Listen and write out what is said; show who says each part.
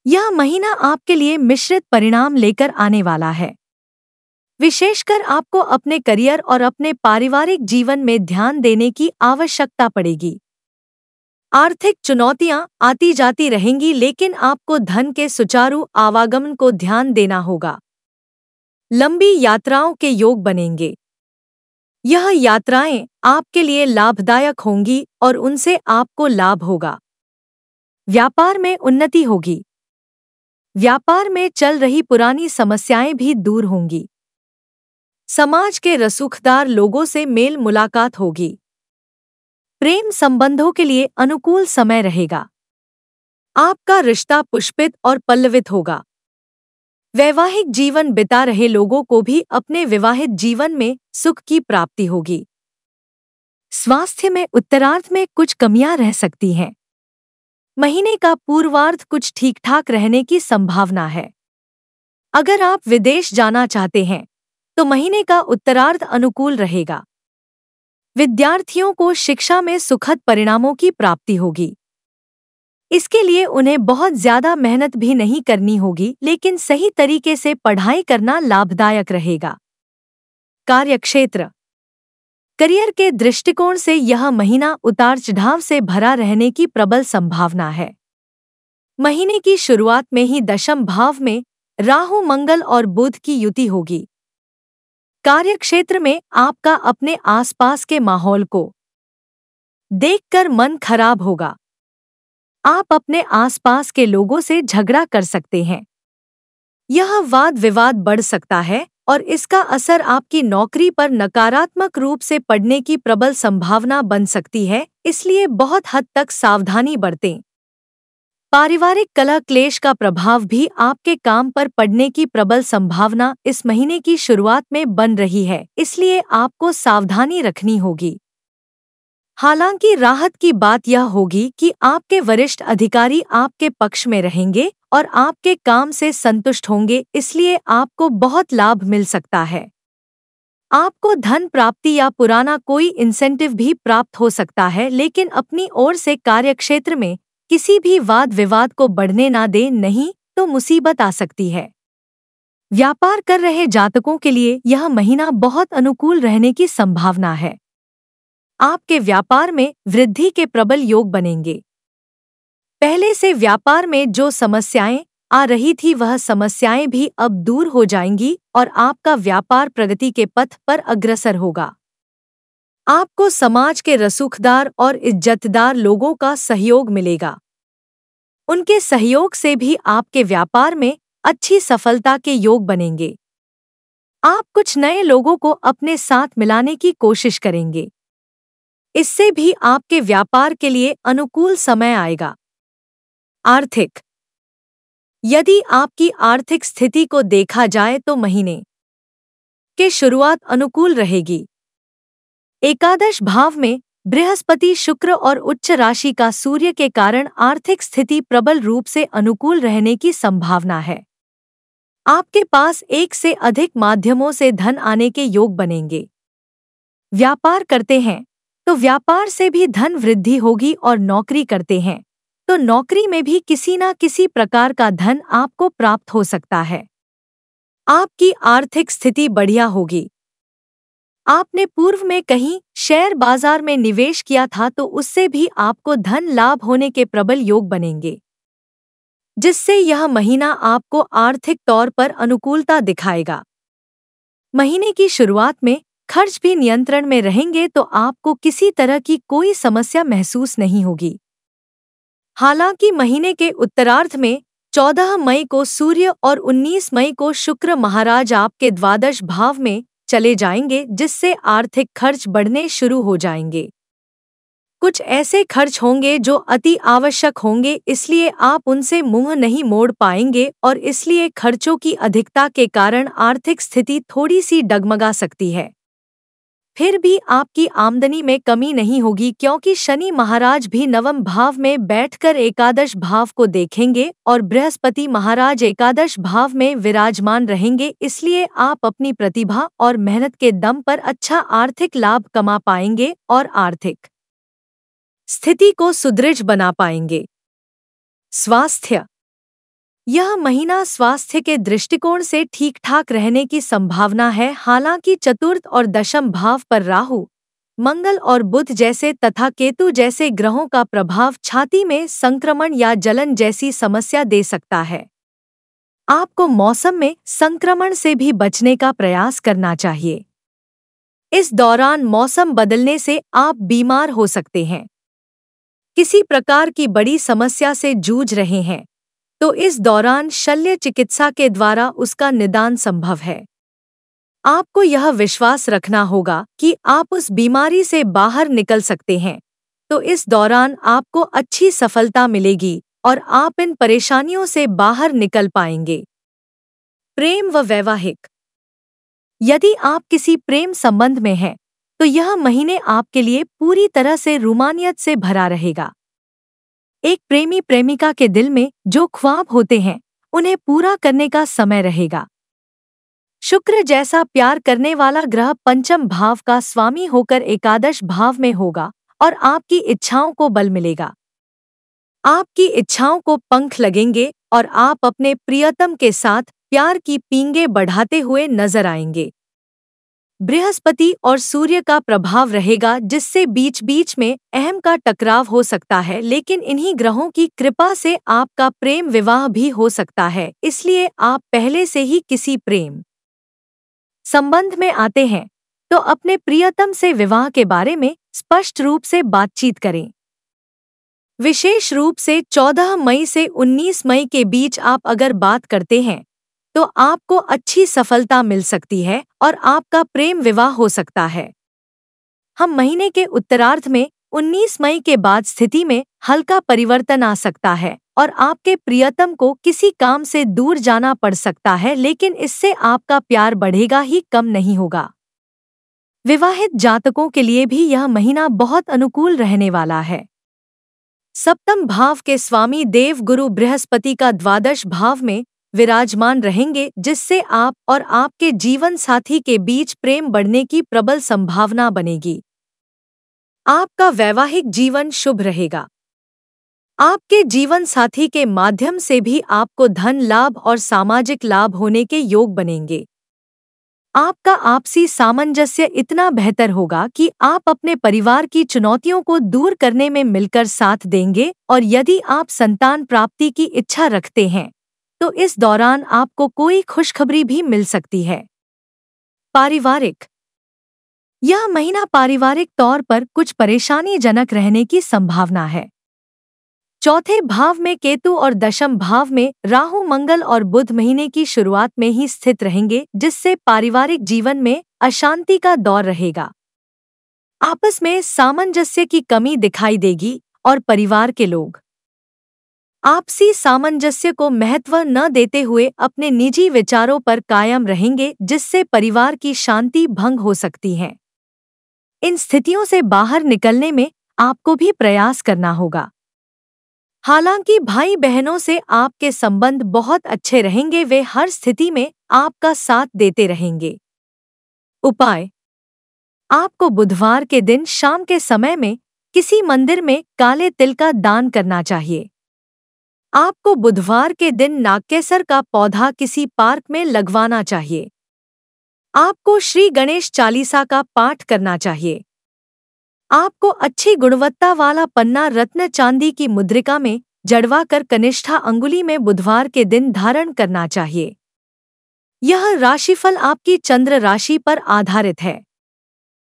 Speaker 1: यह महीना आपके लिए मिश्रित परिणाम लेकर आने वाला है। विशेषकर आपको अपने करियर और अपने पारिवारिक जीवन में ध्यान देने की आवश्यकता पड़ेगी। आर्थिक चुनौतियां आती जाती रहेंगी, लेकिन आपको धन के सुचारू आवागमन को ध्यान देना होगा। लंबी यात्राओं के योग बनेंगे। यह यात्राएं आपके लिए लाभदायक होंगी और उनसे आपको लाभ होगा। व्यापार में उन्नति होगी। व्यापार में चल रही पुरानी समस्याएं भी दूर होंगी। समाज के रसूखदार लोगों से मेल मुलाकात होगी। प्रेम संबंधों के लिए अनुकूल समय रहेगा। आपका रिश्ता पुष्पित और पल्लवित होगा। वैवाहिक जीवन बिता रहे लोगों को भी अपने विवाहित जीवन में सुख की प्राप्ति होगी। स्वास्थ्य में उत्तरार्ध में कुछ कमियां रह सकती हैं। महीने का पूर्वार्ध कुछ ठीक ठाक रहने की संभावना है। अगर आप विदेश जाना चाहते हैं तो महीने का उत्तरार्ध अनुकूल रहेगा। विद्यार्थियों को शिक्षा में सुखद परिणामों की प्राप्ति होगी। इसके लिए उन्हें बहुत ज्यादा मेहनत भी नहीं करनी होगी, लेकिन सही तरीके से पढ़ाई करना लाभदायक रहेगा। कार्यक्षेत्र। करियर के दृष्टिकोण से यह महीना उतार चढ़ाव से भरा रहने की प्रबल संभावना है। महीने की शुरुआत में ही दशम भाव में राहु, मंगल और बुध की युति होगी। कार्यक्षेत्र में आपका अपने आसपास के माहौल को देखकर मन खराब होगा। आप अपने आसपास के लोगों से झगड़ा कर सकते हैं। यह वाद विवाद बढ़ सकता है और इसका असर आपकी नौकरी पर नकारात्मक रूप से पड़ने की प्रबल संभावना बन सकती है, इसलिए बहुत हद तक सावधानी बरतें। पारिवारिक कलह क्लेश का प्रभाव भी आपके काम पर पड़ने की प्रबल संभावना इस महीने की शुरुआत में बन रही है, इसलिए आपको सावधानी रखनी होगी। हालांकि राहत की बात यह होगी कि आपके वरिष्ठ अधिकारी आपके पक्ष में रहेंगे और आपके काम से संतुष्ट होंगे, इसलिए आपको बहुत लाभ मिल सकता है। आपको धन प्राप्ति या पुराना कोई इंसेंटिव भी प्राप्त हो सकता है, लेकिन अपनी ओर से कार्यक्षेत्र में किसी भी वाद विवाद को बढ़ने ना दें, नहीं तो मुसीबत आ सकती है। व्यापार कर रहे जातकों के लिए यह महीना बहुत अनुकूल रहने की संभावना है। आपके व्यापार में वृद्धि के प्रबल योग बनेंगे। पहले से व्यापार में जो समस्याएं आ रही थी वह समस्याएं भी अब दूर हो जाएंगी और आपका व्यापार प्रगति के पथ पर अग्रसर होगा। आपको समाज के रसूखदार और इज्जतदार लोगों का सहयोग मिलेगा। उनके सहयोग से भी आपके व्यापार में अच्छी सफलता के योग बनेंगे। आप कुछ नए लोगों को अपने साथ मिलाने की कोशिश करेंगे। इससे भी आपके व्यापार के लिए अनुकूल समय आएगा। आर्थिक। यदि आपकी आर्थिक स्थिति को देखा जाए तो महीने के शुरुआत अनुकूल रहेगी। एकादश भाव में बृहस्पति, शुक्र और उच्च राशि का सूर्य के कारण आर्थिक स्थिति प्रबल रूप से अनुकूल रहने की संभावना है। आपके पास एक से अधिक माध्यमों से धन आने के योग बनेंगे। व्यापार करते हैं तो व्यापार से भी धन वृद्धि होगी और नौकरी करते हैं तो नौकरी में भी किसी न किसी प्रकार का धन आपको प्राप्त हो सकता है। आपकी आर्थिक स्थिति बढ़िया होगी। आपने पूर्व में कहीं शेयर बाजार में निवेश किया था तो उससे भी आपको धन लाभ होने के प्रबल योग बनेंगे, जिससे यह महीना आपको आर्थिक तौर पर अनुकूलता दिखाएगा। महीने की शुरुआत में खर्च भी नियंत्रण में रहेंगे तो आपको किसी तरह की कोई समस्या महसूस नहीं होगी। हालांकि महीने के उत्तरार्ध में 14 मई को सूर्य और 19 मई को शुक्र महाराज आपके द्वादश भाव में चले जाएंगे, जिससे आर्थिक खर्च बढ़ने शुरू हो जाएंगे। कुछ ऐसे खर्च होंगे जो अति आवश्यक होंगे, इसलिए आप उनसे मुंह नहीं मोड़ पाएंगे और इसलिए खर्चों की अधिकता के कारण आर्थिक स्थिति थोड़ी सी डगमगा सकती है। फिर भी आपकी आमदनी में कमी नहीं होगी, क्योंकि शनि महाराज भी नवम भाव में बैठकर एकादश भाव को देखेंगे और बृहस्पति महाराज एकादश भाव में विराजमान रहेंगे। इसलिए आप अपनी प्रतिभा और मेहनत के दम पर अच्छा आर्थिक लाभ कमा पाएंगे और आर्थिक स्थिति को सुदृढ़ बना पाएंगे। स्वास्थ्य। यह महीना स्वास्थ्य के दृष्टिकोण से ठीक ठाक रहने की संभावना है। हालांकि चतुर्थ और दशम भाव पर राहु, मंगल और बुध जैसे तथा केतु जैसे ग्रहों का प्रभाव छाती में संक्रमण या जलन जैसी समस्या दे सकता है। आपको मौसम में संक्रमण से भी बचने का प्रयास करना चाहिए। इस दौरान मौसम बदलने से आप बीमार हो सकते हैं। किसी प्रकार की बड़ी समस्या से जूझ रहे हैं तो इस दौरान शल्य चिकित्सा के द्वारा उसका निदान संभव है। आपको यह विश्वास रखना होगा कि आप उस बीमारी से बाहर निकल सकते हैं, तो इस दौरान आपको अच्छी सफलता मिलेगी और आप इन परेशानियों से बाहर निकल पाएंगे। प्रेम व वैवाहिक। यदि आप किसी प्रेम संबंध में हैं, तो यह महीने आपके लिए पूरी तरह से रोमानियत से भरा रहेगा। एक प्रेमी प्रेमिका के दिल में जो ख्वाब होते हैं, उन्हें पूरा करने का समय रहेगा। शुक्र जैसा प्यार करने वाला ग्रह पंचम भाव का स्वामी होकर एकादश भाव में होगा और आपकी इच्छाओं को बल मिलेगा। आपकी इच्छाओं को पंख लगेंगे और आप अपने प्रियतम के साथ प्यार की पींगे बढ़ाते हुए नजर आएंगे। बृहस्पति और सूर्य का प्रभाव रहेगा, जिससे बीच बीच में अहम का टकराव हो सकता है, लेकिन इन्हीं ग्रहों की कृपा से आपका प्रेम विवाह भी हो सकता है। इसलिए आप पहले से ही किसी प्रेम संबंध में आते हैं तो अपने प्रियतम से विवाह के बारे में स्पष्ट रूप से बातचीत करें। विशेष रूप से 14 मई से 19 मई के बीच आप अगर बात करते हैं तो आपको अच्छी सफलता मिल सकती है और आपका प्रेम विवाह हो सकता है। हम महीने के उत्तरार्ध में 19 मई के बाद स्थिति में हल्का परिवर्तन आ सकता है और आपके प्रियतम को किसी काम से दूर जाना पड़ सकता है, लेकिन इससे आपका प्यार बढ़ेगा ही कम नहीं होगा। विवाहित जातकों के लिए भी यह महीना बहुत अनुकूल रहने वाला है। सप्तम भाव के स्वामी देव गुरु बृहस्पति का द्वादश भाव में विराजमान रहेंगे, जिससे आप और आपके जीवन साथी के बीच प्रेम बढ़ने की प्रबल संभावना बनेगी। आपका वैवाहिक जीवन शुभ रहेगा। आपके जीवन साथी के माध्यम से भी आपको धन लाभ और सामाजिक लाभ होने के योग बनेंगे। आपका आपसी सामंजस्य इतना बेहतर होगा कि आप अपने परिवार की चुनौतियों को दूर करने में मिलकर साथ देंगे, और यदि आप संतान प्राप्ति की इच्छा रखते हैं तो इस दौरान आपको कोई खुशखबरी भी मिल सकती है। पारिवारिक। यह महीना पारिवारिक तौर पर कुछ परेशानीजनक रहने की संभावना है। चौथे भाव में केतु और दशम भाव में राहु मंगल और बुध महीने की शुरुआत में ही स्थित रहेंगे, जिससे पारिवारिक जीवन में अशांति का दौर रहेगा। आपस में सामंजस्य की कमी दिखाई देगी और परिवार के लोग आपसी सामंजस्य को महत्व न देते हुए अपने निजी विचारों पर कायम रहेंगे, जिससे परिवार की शांति भंग हो सकती है। इन स्थितियों से बाहर निकलने में आपको भी प्रयास करना होगा। हालांकि भाई बहनों से आपके संबंध बहुत अच्छे रहेंगे, वे हर स्थिति में आपका साथ देते रहेंगे। उपाय। आपको बुधवार के दिन शाम के समय में किसी मंदिर में काले तिल का दान करना चाहिए। आपको बुधवार के दिन नागकेसर का पौधा किसी पार्क में लगवाना चाहिए। आपको श्री गणेश चालीसा का पाठ करना चाहिए। आपको अच्छी गुणवत्ता वाला पन्ना रत्न चांदी की मुद्रिका में जड़वाकर कनिष्ठा अंगुली में बुधवार के दिन धारण करना चाहिए। यह राशिफल आपकी चंद्र राशि पर आधारित है।